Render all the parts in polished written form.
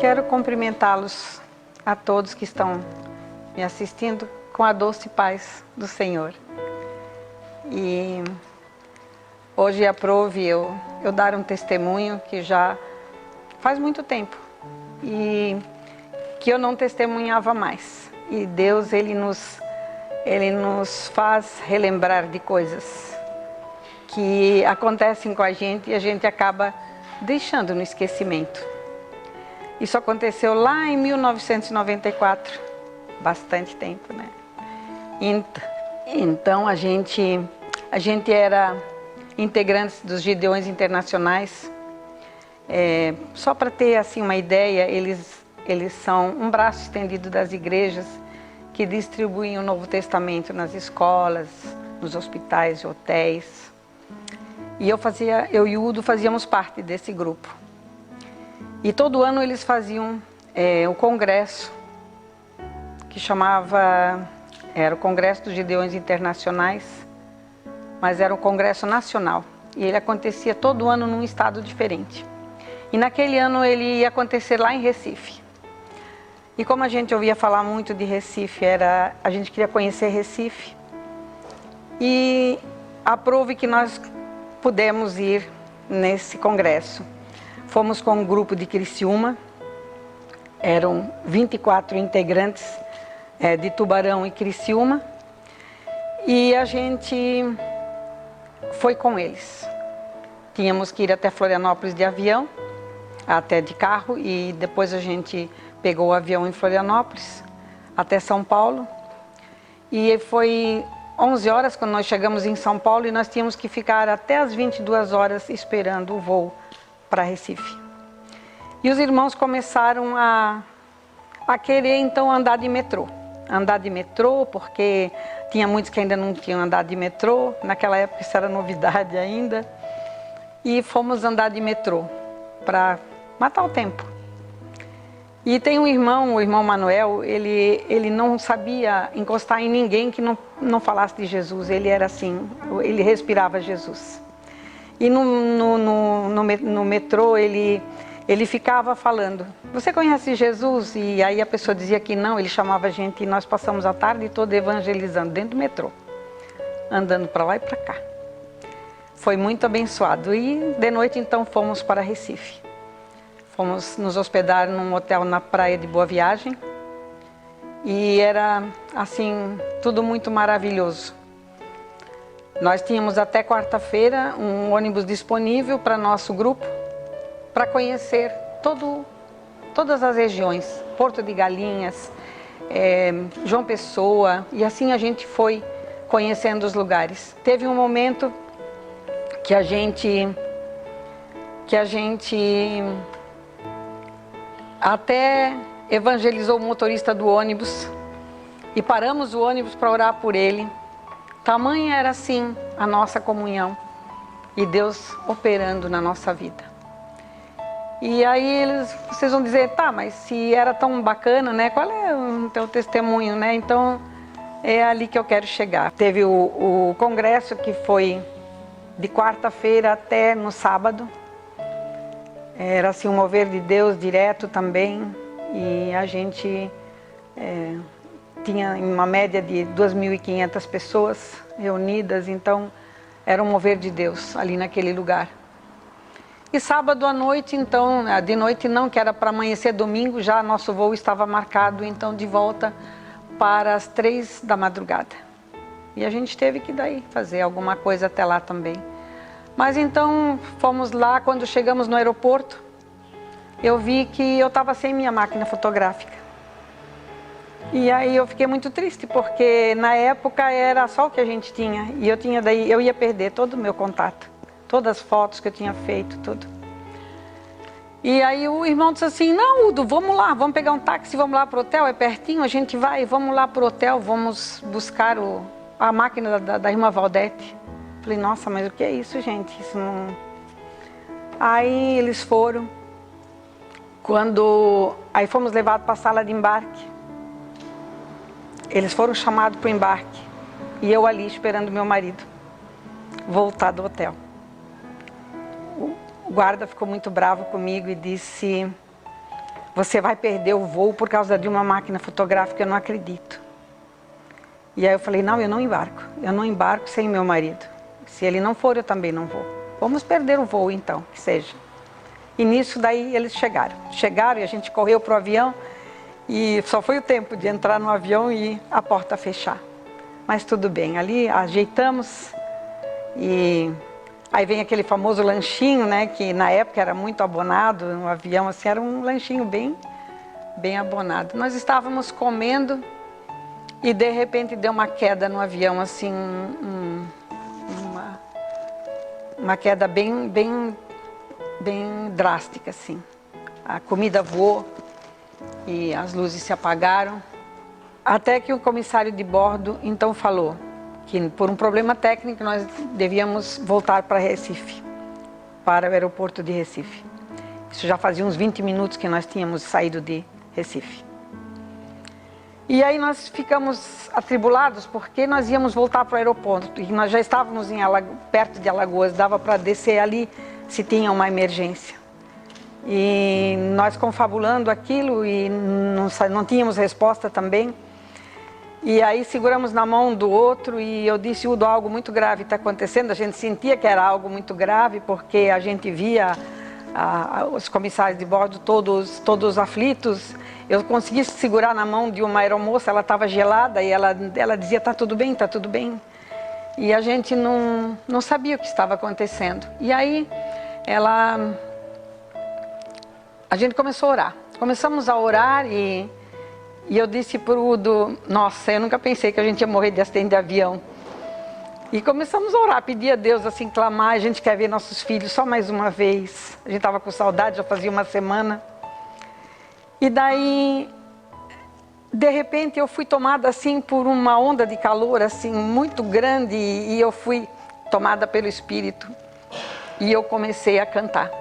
quero cumprimentá-los a todos que estão me assistindo com a doce paz do Senhor. E hoje aprove eu dar um testemunho que já faz muito tempo e que eu não testemunhava mais. E Deus, Ele nos faz relembrar de coisas que acontecem com a gente e a gente acaba deixando no esquecimento. Isso aconteceu lá em 1994, bastante tempo, né? Então a gente era integrantes dos Gideões Internacionais. Só para ter assim uma ideia, eles são um braço estendido das igrejas que distribuem o Novo Testamento nas escolas, nos hospitais e hotéis. E eu e o Udo fazíamos parte desse grupo. E todo ano eles faziam o congresso, que era o Congresso dos Gideões Internacionais, mas era um congresso nacional. E ele acontecia todo ano num estado diferente. E naquele ano ele ia acontecer lá em Recife. E como a gente ouvia falar muito de Recife, a gente queria conhecer Recife. E aprove que nós pudemos ir nesse congresso. Fomos com um grupo de Criciúma, eram 24 integrantes de Tubarão e Criciúma, e a gente foi com eles. Tínhamos que ir até Florianópolis de avião, até de carro, e depois a gente pegou o avião em Florianópolis, até São Paulo, e foi 11 horas quando nós chegamos em São Paulo, e nós tínhamos que ficar até as 22 horas esperando o voo para Recife. E os irmãos começaram a querer então andar de metrô. Andar de metrô, porque tinha muitos que ainda não tinham andado de metrô, naquela época isso era novidade ainda. E fomos andar de metrô para matar o tempo. E tem um irmão, o irmão Manuel, ele não sabia encostar em ninguém que não falasse de Jesus. Ele era assim, ele respirava Jesus. E no metrô ele ficava falando, você conhece Jesus? E aí a pessoa dizia que não, ele chamava a gente e nós passamos a tarde toda evangelizando dentro do metrô, andando para lá e para cá. Foi muito abençoado. E de noite então fomos para Recife. Fomos nos hospedar num hotel na praia de Boa Viagem. E era assim, tudo muito maravilhoso. Nós tínhamos até quarta-feira um ônibus disponível para nosso grupo, para conhecer todas as regiões, Porto de Galinhas, João Pessoa, e assim a gente foi conhecendo os lugares. Teve um momento que a gente até evangelizou o motorista do ônibus e paramos o ônibus para orar por ele. Tamanha era assim a nossa comunhão e Deus operando na nossa vida. E aí vocês vão dizer, tá, mas se era tão bacana, né? Qual é o teu testemunho, né? Então é ali que eu quero chegar. Teve o congresso que foi de quarta-feira até no sábado. Era assim um mover de Deus direto também. E a gente tinha uma média de 2.500 pessoas reunidas, então era um mover de Deus ali naquele lugar. E sábado à noite, então, de noite não, que era para amanhecer domingo, já nosso voo estava marcado, então de volta para as 3 da madrugada. E a gente teve que daí fazer alguma coisa até lá também. Mas então fomos lá, quando chegamos no aeroporto, eu vi que eu estava sem minha máquina fotográfica. E aí eu fiquei muito triste, porque na época era só o que a gente tinha. E eu ia perder todo o meu contato, todas as fotos que eu tinha feito, tudo. E aí o irmão disse assim, não, Udo, vamos lá, vamos pegar um táxi, vamos lá para o hotel, é pertinho, a gente vai, vamos lá para o hotel, vamos buscar a máquina da irmã Valdete. Falei, nossa, mas o que é isso, gente? Isso não... Aí eles foram, aí fomos levados para a sala de embarque. Eles foram chamados para o embarque e eu ali esperando meu marido voltar do hotel. O guarda ficou muito bravo comigo e disse, você vai perder o voo por causa de uma máquina fotográfica, eu não acredito. E aí eu falei, não, eu não embarco sem meu marido. Se ele não for, eu também não vou. Vamos perder o voo então, que seja. E nisso daí eles chegaram e a gente correu para o avião e só foi o tempo de entrar no avião e a porta fechar. Mas tudo bem, ali ajeitamos e aí vem aquele famoso lanchinho, né, que na época era muito abonado, no avião assim, era um lanchinho bem abonado. Nós estávamos comendo e de repente deu uma queda no avião, assim, uma queda bem drástica, assim. A comida voou e as luzes se apagaram. Até que o comissário de bordo então falou que por um problema técnico nós devíamos voltar para Recife, para o aeroporto de Recife. Isso já fazia uns 20 minutos que nós tínhamos saído de Recife. E aí nós ficamos atribulados porque nós íamos voltar para o aeroporto e nós já estávamos perto de Alagoas, dava para descer ali se tinha uma emergência. E nós confabulando aquilo e não tínhamos resposta também. E aí seguramos na mão do outro e eu disse, Udo, algo muito grave está acontecendo. A gente sentia que era algo muito grave porque a gente via os comissários de bordo todos aflitos. Eu consegui segurar na mão de uma aeromoça, ela estava gelada e ela dizia, tá tudo bem, tá tudo bem. E a gente não sabia o que estava acontecendo. E aí a gente começou a orar. Começamos a orar e eu disse para o Udo, nossa, eu nunca pensei que a gente ia morrer de acidente de avião. E começamos a orar, pedir a Deus, assim, clamar, a gente quer ver nossos filhos só mais uma vez. A gente estava com saudade, já fazia uma semana. E daí, de repente, eu fui tomada, assim, por uma onda de calor, assim, muito grande. E eu fui tomada pelo Espírito. E eu comecei a cantar.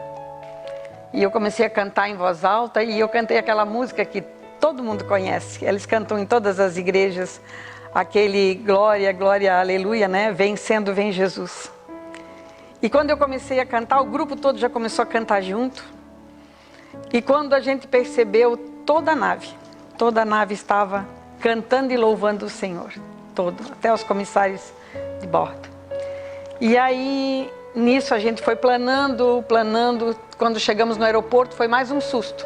E eu comecei a cantar em voz alta e eu cantei aquela música que todo mundo conhece. Eles cantam em todas as igrejas. Aquele glória, glória, aleluia, né? Vencendo, vem Jesus. E quando eu comecei a cantar, o grupo todo já começou a cantar junto. E quando a gente percebeu, toda a nave estava cantando e louvando o Senhor. Até os comissários de bordo. E aí, nisso a gente foi planando. Quando chegamos no aeroporto, foi mais um susto.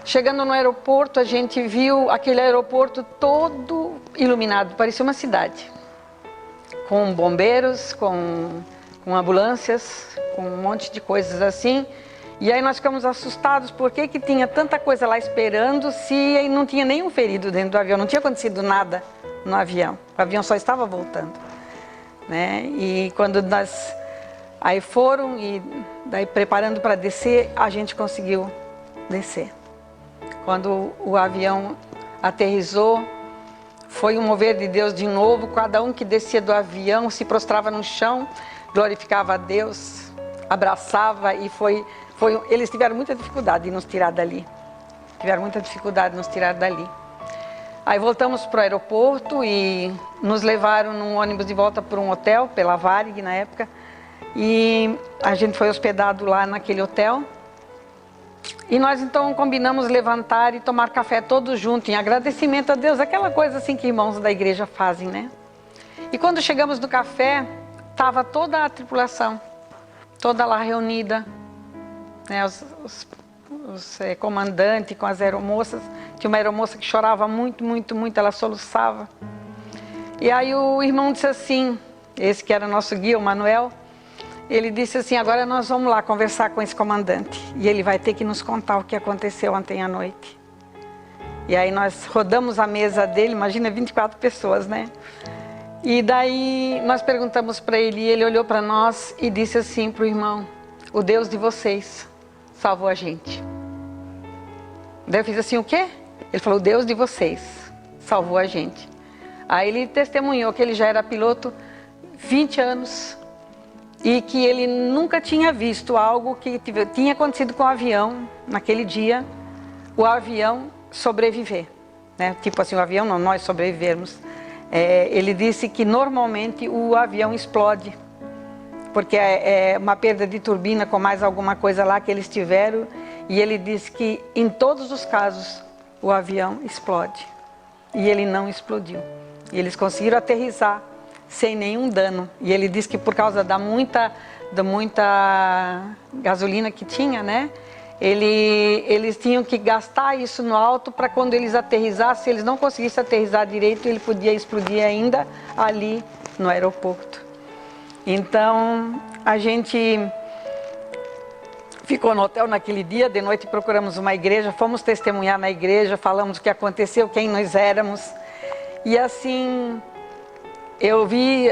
Chegando no aeroporto, a gente viu aquele aeroporto todo iluminado, parecia uma cidade. Com bombeiros, com ambulâncias, com um monte de coisas assim. E aí nós ficamos assustados, porque que tinha tanta coisa lá esperando se não tinha nenhum ferido dentro do avião, não tinha acontecido nada no avião. O avião só estava voltando, né? E quando nós aí foram e daí preparando para descer, a gente conseguiu descer. Quando o avião aterrissou, foi um mover de Deus de novo. Cada um que descia do avião se prostrava no chão, glorificava a Deus, abraçava e eles tiveram muita dificuldade de nos tirar dali. Aí voltamos para o aeroporto e nos levaram num ônibus de volta para um hotel, pela Varig na época. E a gente foi hospedado lá naquele hotel. E nós então combinamos levantar e tomar café todos juntos, em agradecimento a Deus, aquela coisa assim que irmãos da igreja fazem, né? E quando chegamos no café, estava toda a tripulação, toda lá reunida, né? Os comandantes com as aeromoças. Tinha uma aeromoça que chorava muito, ela soluçava. E aí o irmão disse assim, esse que era nosso guia, o Manuel, ele disse assim, agora nós vamos lá conversar com esse comandante e ele vai ter que nos contar o que aconteceu ontem à noite. E aí nós rodamos a mesa dele, imagina 24 pessoas, né? E daí nós perguntamos para ele e ele olhou para nós e disse assim para o irmão, o Deus de vocês salvou a gente. Daí eu fiz assim, o quê? Ele falou, o Deus de vocês salvou a gente. Aí ele testemunhou que ele já era piloto 20 anos e que ele nunca tinha visto algo que tinha acontecido com o avião naquele dia, o avião sobreviver, né? Tipo assim, o avião não, nós sobrevivermos. Ele disse que normalmente o avião explode, porque é uma perda de turbina com mais alguma coisa lá que eles tiveram, E ele disse que em todos os casos o avião explode. E ele não explodiu. E eles conseguiram aterrissar sem nenhum dano. E ele disse que por causa da muita gasolina que tinha, né? Eles tinham que gastar isso no alto para quando eles aterrissassem, se eles não conseguissem aterrissar direito, ele podia explodir ainda ali no aeroporto. Então, a gente ficou no hotel naquele dia, de noite procuramos uma igreja, fomos testemunhar na igreja, falamos o que aconteceu, quem nós éramos. E assim, eu vi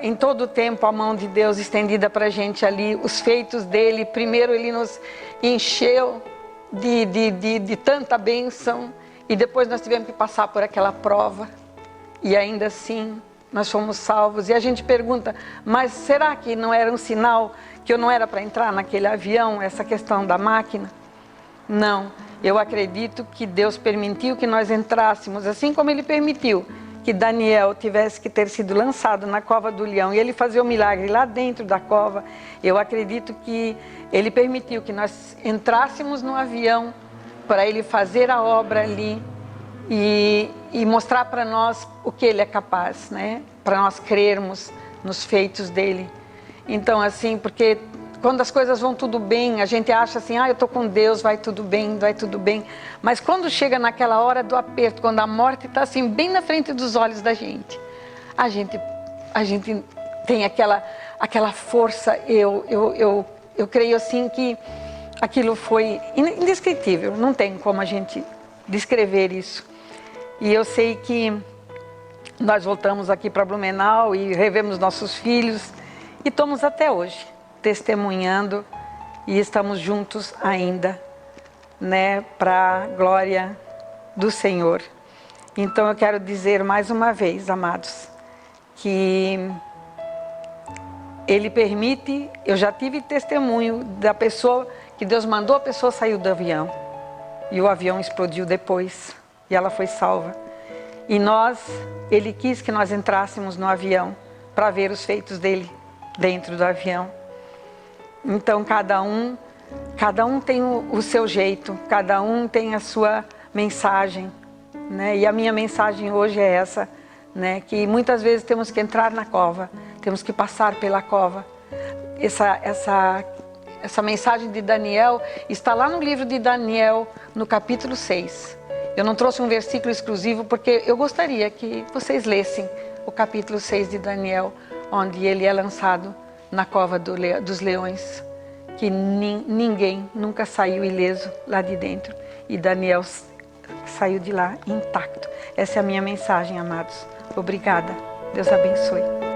em todo o tempo a mão de Deus estendida para a gente ali, os feitos dele. Primeiro ele nos encheu de tanta bênção, e depois nós tivemos que passar por aquela prova, e ainda assim nós fomos salvos. E a gente pergunta, mas será que não era um sinal que eu não era para entrar naquele avião, essa questão da máquina? Não, eu acredito que Deus permitiu que nós entrássemos, assim como ele permitiu que Daniel tivesse que ter sido lançado na cova do leão e ele fazer o milagre lá dentro da cova. Eu acredito que ele permitiu que nós entrássemos no avião para ele fazer a obra ali e mostrar para nós o que ele é capaz, né? Para nós crermos nos feitos dele. Então, assim, porque quando as coisas vão tudo bem, a gente acha assim, eu estou com Deus, vai tudo bem, vai tudo bem. Mas quando chega naquela hora do aperto, quando a morte está assim bem na frente dos olhos da gente, a gente tem aquela força. Eu creio assim que aquilo foi indescritível, não tem como a gente descrever isso. E eu sei que nós voltamos aqui para Blumenau e revemos nossos filhos e estamos até hoje testemunhando e estamos juntos ainda, né, para a glória do Senhor. Então eu quero dizer mais uma vez, amados, que Ele permite, eu já tive testemunho da pessoa, que Deus mandou a pessoa sair do avião e o avião explodiu depois e ela foi salva. E Ele quis que nós entrássemos no avião para ver os feitos dele dentro do avião. Então cada um tem o seu jeito, cada um tem a sua mensagem, né? E a minha mensagem hoje é essa, né? Que muitas vezes temos que entrar na cova, temos que passar pela cova. Essa mensagem de Daniel está lá no livro de Daniel, no capítulo 6. Eu não trouxe um versículo exclusivo porque eu gostaria que vocês lessem o capítulo 6 de Daniel, onde ele é lançado na cova dos leões, que ninguém nunca saiu ileso lá de dentro, e Daniel saiu de lá intacto. Essa é a minha mensagem, amados. Obrigada. Deus abençoe.